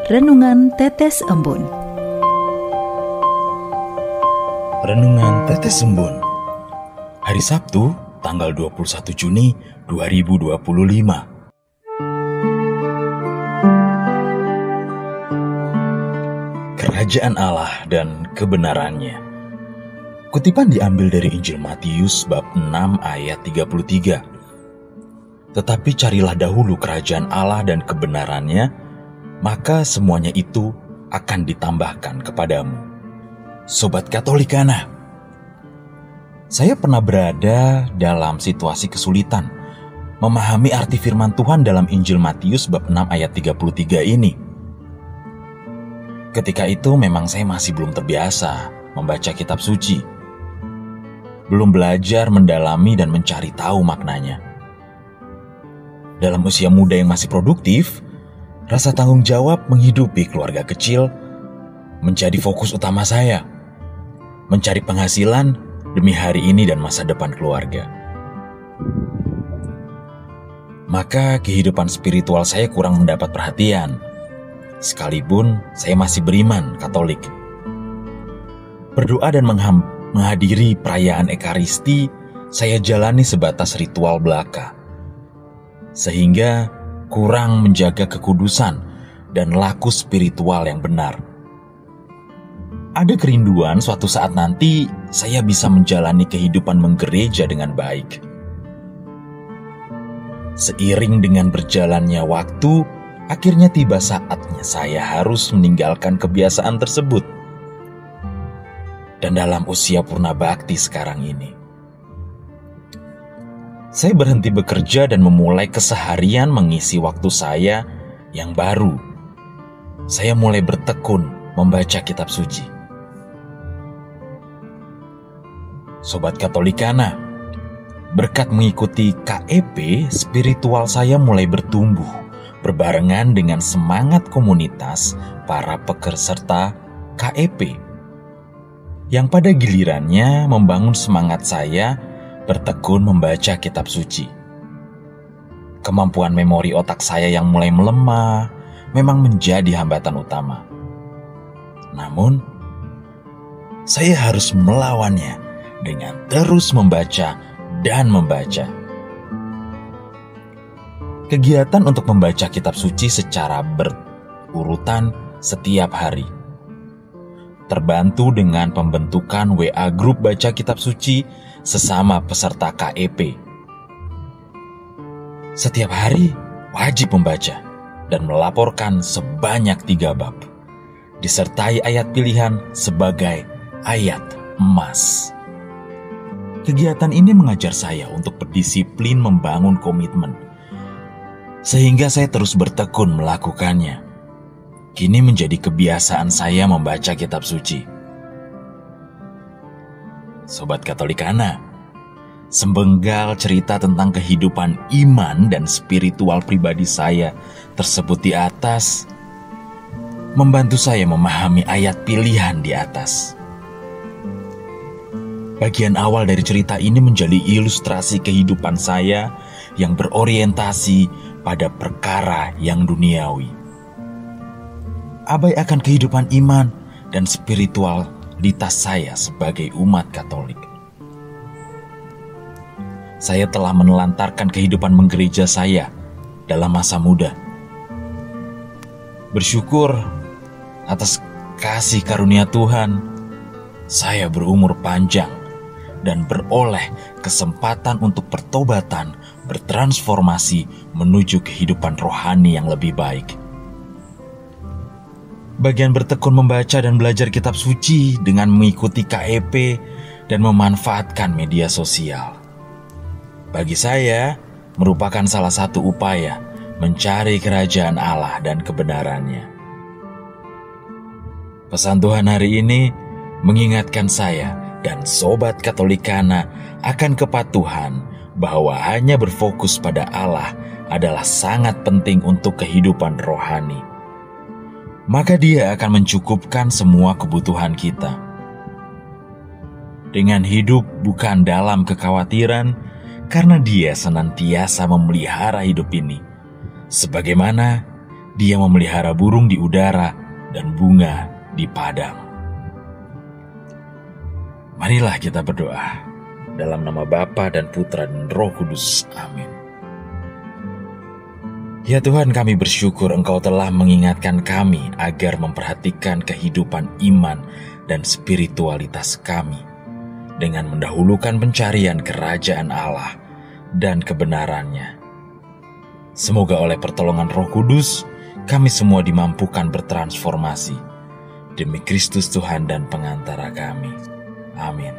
Renungan Tetes Embun. Renungan Tetes Embun. Hari Sabtu, tanggal 21 Juni 2025. Kerajaan Allah dan kebenarannya. Kutipan diambil dari Injil Matius bab 6 ayat 33. Tetapi carilah dahulu kerajaan Allah dan kebenarannya, maka semuanya itu akan ditambahkan kepadamu. Sobat Katolikana, saya pernah berada dalam situasi kesulitan memahami arti firman Tuhan dalam Injil Matius bab 6 ayat 33 ini. Ketika itu memang saya masih belum terbiasa membaca kitab suci. Belum belajar mendalami dan mencari tahu maknanya. Dalam usia muda yang masih produktif, rasa tanggung jawab menghidupi keluarga kecil menjadi fokus utama saya. Mencari penghasilan demi hari ini dan masa depan keluarga. Maka kehidupan spiritual saya kurang mendapat perhatian, sekalipun saya masih beriman Katolik. Berdoa dan menghadiri perayaan Ekaristi saya jalani sebatas ritual belaka, sehingga kurang menjaga kekudusan dan laku spiritual yang benar. Ada kerinduan suatu saat nanti saya bisa menjalani kehidupan menggereja dengan baik. Seiring dengan berjalannya waktu, akhirnya tiba saatnya saya harus meninggalkan kebiasaan tersebut. Dan dalam usia purna bakti sekarang ini, saya berhenti bekerja dan memulai keseharian mengisi waktu saya yang baru. Saya mulai bertekun membaca kitab suci. Sobat Katolikana, berkat mengikuti KEP, spiritual saya mulai bertumbuh berbarengan dengan semangat komunitas para peserta KEP, yang pada gilirannya membangun semangat saya bertekun membaca kitab suci. Kemampuan memori otak saya yang mulai melemah memang menjadi hambatan utama. Namun, saya harus melawannya dengan terus membaca dan membaca. Kegiatan untuk membaca kitab suci secara berurutan setiap hari. Terbantu dengan pembentukan WA grup baca kitab suci sesama peserta KEP. Setiap hari wajib membaca dan melaporkan sebanyak 3 bab, disertai ayat pilihan sebagai ayat emas. Kegiatan ini mengajar saya untuk berdisiplin membangun komitmen, sehingga saya terus bertekun melakukannya. Kini menjadi kebiasaan saya membaca kitab suci. Sobat Katolikana, sembenggal cerita tentang kehidupan iman dan spiritual pribadi saya tersebut di atas membantu saya memahami ayat pilihan di atas. Bagian awal dari cerita ini menjadi ilustrasi kehidupan saya yang berorientasi pada perkara yang duniawi. Abai akan kehidupan iman dan spiritualitas saya sebagai umat Katolik. Saya telah menelantarkan kehidupan menggereja saya dalam masa muda. Bersyukur atas kasih karunia Tuhan, saya berumur panjang dan beroleh kesempatan untuk pertobatan, bertransformasi menuju kehidupan rohani yang lebih baik. Bagian bertekun membaca dan belajar kitab suci dengan mengikuti KEP dan memanfaatkan media sosial, bagi saya merupakan salah satu upaya mencari kerajaan Allah dan kebenarannya. Pesan Tuhan hari ini mengingatkan saya dan Sobat Katolikana akan kepatuhan bahwa hanya berfokus pada Allah adalah sangat penting untuk kehidupan rohani. Maka Dia akan mencukupkan semua kebutuhan kita. Dengan hidup bukan dalam kekhawatiran, karena Dia senantiasa memelihara hidup ini, sebagaimana Dia memelihara burung di udara dan bunga di padang. Marilah kita berdoa dalam nama Bapa dan Putra dan Roh Kudus. Amin. Ya Tuhan, kami bersyukur Engkau telah mengingatkan kami agar memperhatikan kehidupan iman dan spiritualitas kami dengan mendahulukan pencarian kerajaan Allah dan kebenarannya. Semoga oleh pertolongan Roh Kudus, kami semua dimampukan bertransformasi demi Kristus Tuhan dan pengantara kami. Amin.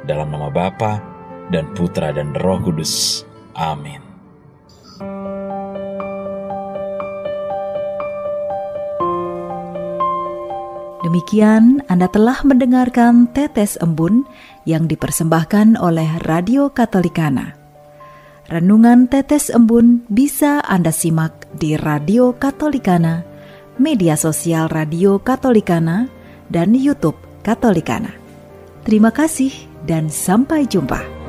Dalam nama Bapa dan Putra dan Roh Kudus. Amin. Demikian Anda telah mendengarkan Tetes Embun yang dipersembahkan oleh Radio Katolikana. Renungan Tetes Embun bisa Anda simak di Radio Katolikana, media sosial Radio Katolikana, dan YouTube Katolikana. Terima kasih dan sampai jumpa.